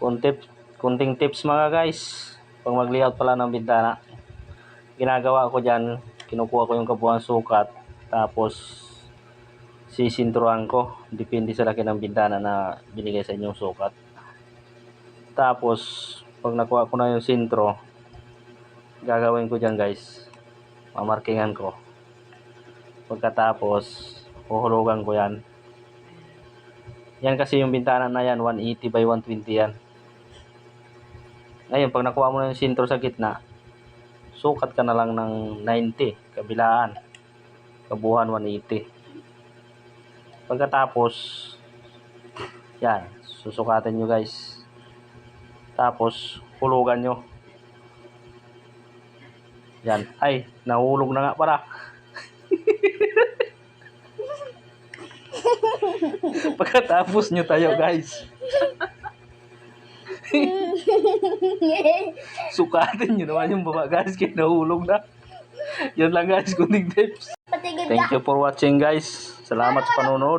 Kunting tips mga guys, pag mag-layout pala ng bintana. Ginagawa ko dyan, kinukuha ko yung kabuuan sukat, tapos sisintruhan ko, depende sa laki ng bintana na binigay sa inyong sukat. Tapos pag nakuha ko na yung sintro, gagawin ko dyan guys, mamarkingan ko. Pagkatapos huhulugan ko yan. Yan kasi yung bintana na yan, 180 by 120 yan. Ngayon, pag nakuha mo na yung sintro sa gitna, sukat ka na lang ng 90, kabilaan. Kabuuan 180. Pagkatapos, yan, susukatin nyo guys. Tapos, hulugan nyo. Yan. Ay, nahulog na nga para. Pagkatapos nyo tayo guys. Sukatin nyo naman yung baba guys, kaya nahulog na. Yan lang guys, kunting tips. Thank you for watching guys. Salamat sa panonood.